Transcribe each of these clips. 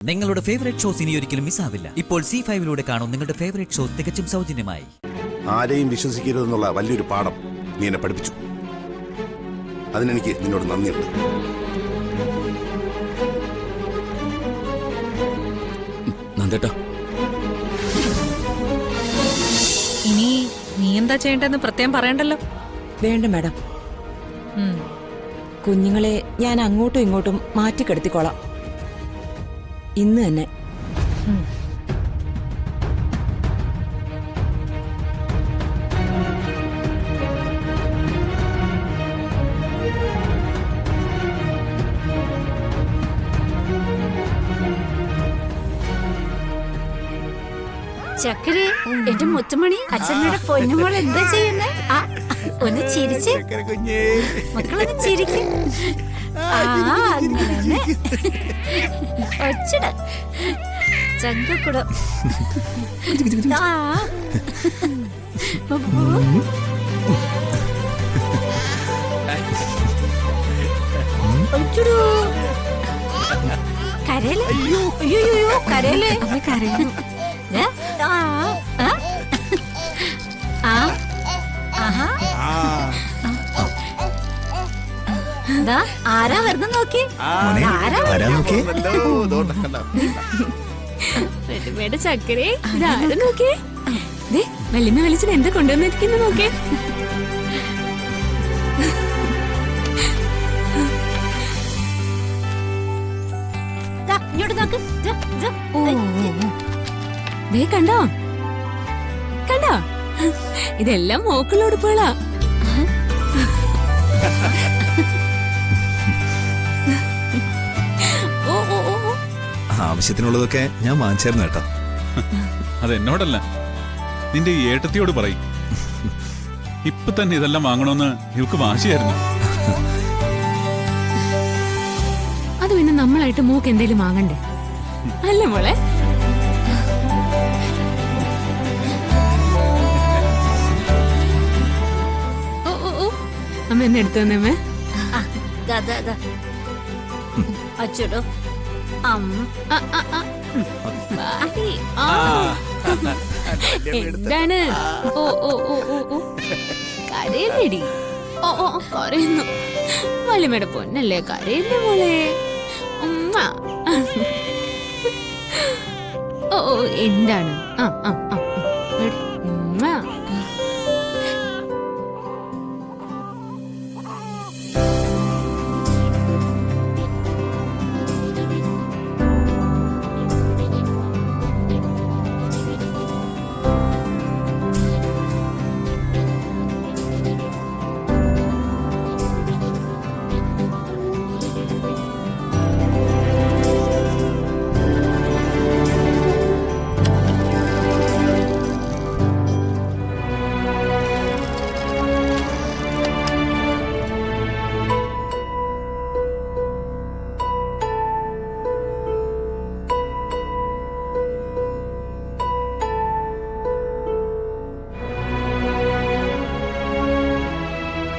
നിങ്ങളുടെ favourite shows ഇനി ഒരിക്കലും മിസ്സാവില്ല. ഇപ്പോൾ C5 കാണും നിങ്ങളുടെ ഫേവറേറ്റ് ഷോസ് തികച്ചും സൗജന്യമായി. ആരെയും വിശ്വസിക്കരുതെന്നുള്ള വലിയൊരു പാഠം നീ എന്നെ പഠിപ്പിച്ചു. അതിനെനിക്ക് നിന്നോട് നന്ദിയുണ്ട്. നന്ദേട്ടാ, ഇനി നീ എന്താ ചെയ്യേണ്ടതെന്ന് പ്രത്യേകം പറയണ്ടല്ലോ. വേണ്ട മാഡം, കുഞ്ഞുങ്ങളെ ഞാൻ അങ്ങോട്ടും ഇങ്ങോട്ടും മാറ്റിക്കെടുത്തിക്കോളാം ഇന്ന് തന്നെ. ചക്കരെ, എന്റെ മുത്തുമണി, അച്ഛനോടെ പൊന്നുമോൾ എന്താ ചെയ്യുന്നേ? ഒന്ന് ചിരിച്ച് മക്കളൊന്ന് ചിരിക്കും. അങ്ങനെ ഒച്ചിട ചങ്കക്കുടം. കരയല്ലേ? അയ്യോ കരയല്ലേ? കരയുന്നു. ആരാ വരുന്ന നോക്കി? ചക്കരേ, ഇതാരും നോക്കിയേ. വല്യമ്മ വിളിച്ചിട്ട് എന്താ കൊണ്ടുവന്നിരിക്കുന്നു നോക്കേ. ഇങ്ങോട്ട് നോക്ക്. കണ്ടോ കണ്ടോ, ഇതെല്ലാം മോക്കുള്ള ഉടുപ്പുകളാ. ആവശ്യത്തിനുള്ളതൊക്കെ ഞാൻ വാങ്ങിച്ചായിരുന്നു കേട്ടോ. അതെന്നോടല്ല, നിന്റെ ഈ ഏട്ടത്തിയോട് പറയും. ഇപ്പൊ തന്നെ ഇതെല്ലാം വാങ്ങണമെന്ന് ഇവക്ക് വാശിയായിരുന്നു. അത് പിന്നെ നമ്മളായിട്ട് മോക്ക് എന്തേലും വാങ്ങണ്ടേ, അല്ലേ മോളെ? അമ്മ എന്നെ എടുത്തു തന്നേ. അച്ചടോ എന്താണ്? കരയില്ലേടി? കരയുന്നു. വല്യമ്മയുടെ പൊന്നല്ലേ, കരയില്ലേ മോളെ? എന്താണ്?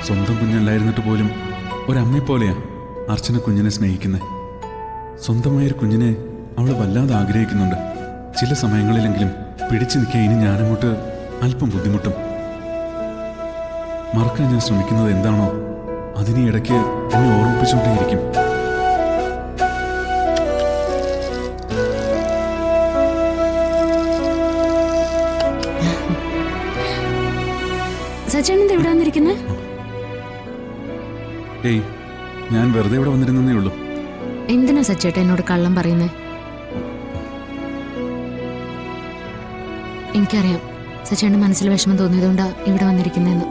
സ്വന്തം കുഞ്ഞല്ലായിരുന്നിട്ട് പോലും ഒരമ്മയെ പോലെയാ അർച്ചന കുഞ്ഞിനെ സ്നേഹിക്കുന്നത്. സ്വന്തമായൊരു കുഞ്ഞിനെ അവൾ വല്ലാതെ ആഗ്രഹിക്കുന്നുണ്ട്. ചില സമയങ്ങളിലെങ്കിലും പിടിച്ചു നിൽക്കാൻ ഇനി ഞാനങ്ങോട്ട് അല്പം ബുദ്ധിമുട്ടും. മറക്കാൻ ഞാൻ ശ്രമിക്കുന്നത് എന്താണോ അതിന് ഇടയ്ക്ക് എന്നെ ഓർമ്മിപ്പിച്ചുകൊണ്ടേയിരിക്കും. സച്ചേട്ടൻ എവിടെ വന്നിരിക്കുന്നേ? ഏയ്, ഞാൻ വെറുതെ ഇവിടെ വന്നിരുന്നേ ഉള്ളൂ. എന്തിനാ സച്ചേട്ടൻ എന്നോട് കള്ളം പറയുന്നേ? എനിക്കറിയാം സച്ചേട്ടന്റെ മനസ്സിൽ വിഷമം തോന്നിയതുകൊണ്ടാ ഇവിടെ വന്നിരിക്കുന്നതെന്ന്.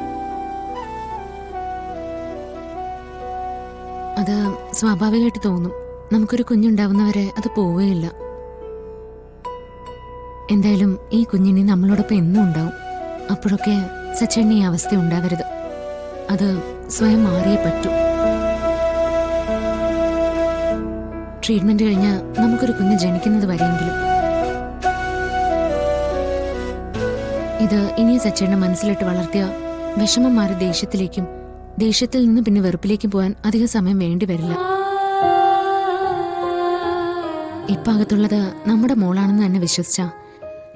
അത് സ്വാഭാവികമായിട്ട് തോന്നും. നമുക്കൊരു കുഞ്ഞുണ്ടാവുന്നവരെ അത് പോവുകയില്ല. എന്തായാലും ഈ കുഞ്ഞിനി നമ്മളോടൊപ്പം എന്നും ഉണ്ടാവും. അപ്പോഴൊക്കെ സച്ചേട്ടന് ഈ അവസ്ഥ ഉണ്ടാവരുത്. അത് സ്വയം മാറിയേ പറ്റൂ. ട്രീറ്റ്മെന്റ് കഴിഞ്ഞാൽ നമുക്കൊരു കുഞ്ഞ് ജനിക്കുന്നത് വരെയെങ്കിലും. ഇത് ഇനി സച്ചേട്ടന്റെ മനസ്സിലിട്ട് വളർത്തിയ വിഷമം മാറി ദേഷ്യത്തിലേക്കും, ദേഷ്യത്തിൽ നിന്ന് പിന്നെ വെറുപ്പിലേക്കും പോകാൻ അധിക സമയം വേണ്ടി വരില്ല. ഇപ്പൊ അകത്തുള്ളത് നമ്മുടെ മോളാണെന്ന് തന്നെ വിശ്വസിച്ച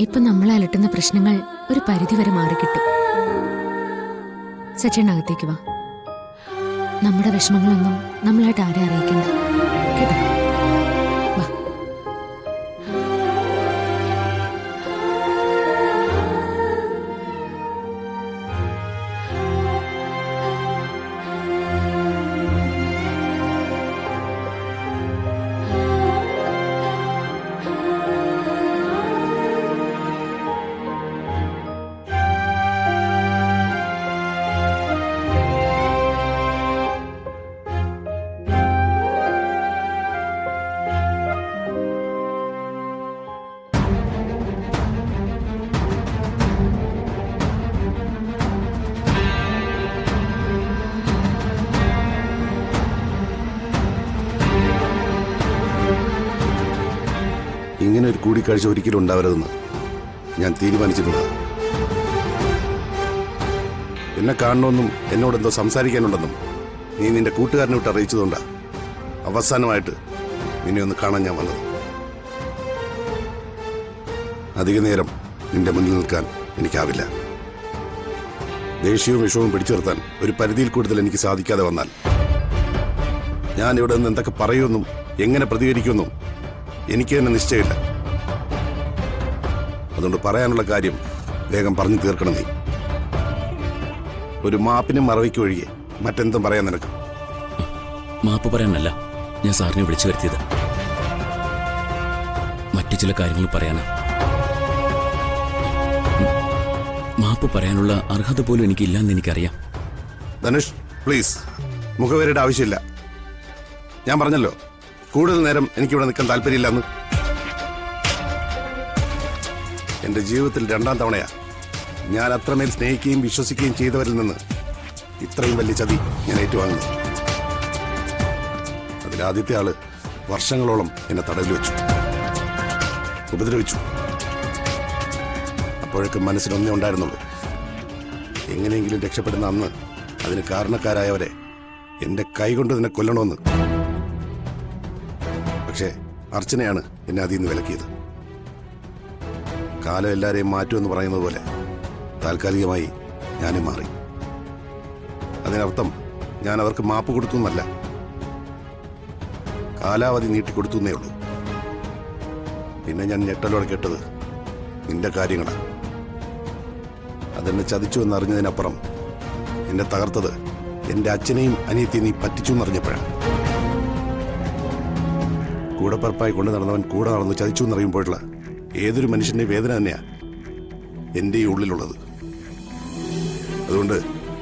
ഇപ്പൊ നമ്മളെ അലട്ടുന്ന പ്രശ്നങ്ങൾ ഒരു പരിധിവരെ മാറിക്കിട്ടും. സച്ചേട്ടനകത്തേക്ക് വാ. നമ്മുടെ വിഷമങ്ങളൊന്നും നമ്മളായിട്ട് ആരെ അറിയിക്കണ്ട കേട്ടോ. വാ. ഇങ്ങനെ ഒരു കൂടിക്കാഴ്ച ഒരിക്കലും ഉണ്ടാവരുതെന്ന് ഞാൻ തീരുമാനിച്ചിട്ടുണ്ട്. എന്നെ കാണണമെന്നും എന്നോടെന്തോ സംസാരിക്കാനുണ്ടെന്നും നീ നിന്റെ കൂട്ടുകാരനെ വിട്ട് അറിയിച്ചതുകൊണ്ടാ അവസാനമായിട്ട് നിന്നെ ഒന്ന് കാണാൻ ഞാൻ വന്നത്. അധിക നേരം നിന്റെ മുന്നിൽ നിൽക്കാൻ എനിക്കാവില്ല. ദേഷ്യവും വിഷവും പിടിച്ചു നിർത്താൻ ഒരു പരിധിയിൽ കൂടുതൽ എനിക്ക് സാധിക്കാതെ വന്നാൽ ഞാൻ ഇവിടെ നിന്ന് എന്തൊക്കെ പറയുമെന്നും എങ്ങനെ പ്രതികരിക്കുമെന്നും എനിക്ക് തന്നെ നിശ്ചയമില്ല. അതുകൊണ്ട് പറയാനുള്ള കാര്യം വേഗം പറഞ്ഞു തീർക്കണം. നീ ഒരു മാപ്പിനും മറവിക്കും ഒഴികെ മറ്റെന്തും പറയാൻ നിനക്ക്? മാപ്പ് പറയാനല്ല ഞാൻ സാറിനെ വിളിച്ചു വരുത്തിയത്. മറ്റു ചില കാര്യങ്ങൾ പറയാനാ. മാപ്പ് പറയാനുള്ള അർഹത പോലും എനിക്കില്ലെന്ന് എനിക്കറിയാം. ധനുഷ്, പ്ലീസ്, മുഖവേരയുടെ ആവശ്യമില്ല. ഞാൻ പറഞ്ഞല്ലോ, കൂടുതൽ നേരം എനിക്കിവിടെ നിൽക്കാൻ താല്പര്യമില്ലെന്ന്. എന്റെ ജീവിതത്തിൽ 2ാം തവണയാ ഞാൻ അത്രമേൽ സ്നേഹിക്കുകയും വിശ്വസിക്കുകയും ചെയ്തവരിൽ നിന്ന് ഇത്രയും വലിയ ചതി ഞാൻ ഏറ്റുവാങ്ങുന്നു. അതിലാദ്യത്തെ ആള് വർഷങ്ങളോളം എന്നെ തടവിൽ വെച്ചു, ഉപദ്രവിച്ചു. അപ്പോഴൊക്കെ മനസ്സിലൊന്നേ ഉണ്ടായിരുന്നുള്ളൂ, എങ്ങനെയെങ്കിലും രക്ഷപ്പെടുന്ന അന്ന് അതിന് കാരണക്കാരായവരെ എന്റെ കൈകൊണ്ട് നിന്നെ കൊല്ലണമെന്ന്. പക്ഷേ അർച്ചനയാണ് എന്നെ അതിൽ നിന്ന് വിലക്കിയത്. കാലം എല്ലാവരെയും മാറ്റുമെന്ന് പറയുന്നത് പോലെ താൽക്കാലികമായി ഞാനും മാറി. അതിനർത്ഥം ഞാൻ അവർക്ക് മാപ്പ് കൊടുത്തു എന്നല്ല, കാലാവധി നീട്ടിക്കൊടുത്തു എന്നേ ഉള്ളൂ. പിന്നെ ഞാൻ ഞെട്ടലോടെ കേട്ടത് നിന്റെ കാര്യങ്ങളാണ്. അതെന്നെ ചതിച്ചു എന്നറിഞ്ഞതിനപ്പുറം എന്നെ തകർത്തത് എന്റെ അച്ഛനെയും അനിയത്തിയും നീ പറ്റിച്ചു എന്നറിഞ്ഞപ്പോഴാണ്. കൂടപ്പറപ്പായി കൊണ്ടു നടന്നവൻ കൂടെ നടന്ന് ചതിച്ചു എന്നറിയുമ്പോഴുള്ള ഏതൊരു മനുഷ്യന്റെ വേദന തന്നെയാ എൻ്റെ ഈ ഉള്ളിലുള്ളത്. അതുകൊണ്ട്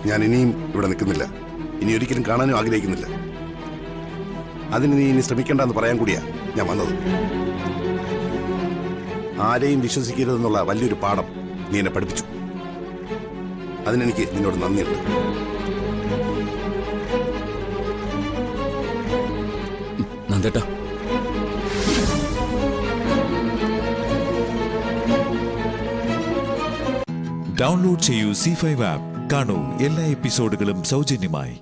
ഞാൻ ഇനിയും ഇവിടെ നിൽക്കുന്നില്ല, ഇനി ഒരിക്കലും കാണാനും ആഗ്രഹിക്കുന്നില്ല. അതിന് നീ ഇനി ശ്രമിക്കേണ്ടെന്ന് പറയാൻ കൂടിയാ ഞാൻ വന്നത്. ആരെയും വിശ്വസിക്കരുതെന്നുള്ള വലിയൊരു പാഠം നീ എന്നെ പഠിപ്പിച്ചു. അതിനെനിക്ക് നിന്നോട് നന്ദിയുണ്ട്. നന്ദേട്ടാ, ഡൗൺലോഡ് ചെയ്യൂ C5 ആപ്പ്. കാണൂ എല്ലാ എപ്പിസോഡുകളും സൗജന്യമായി.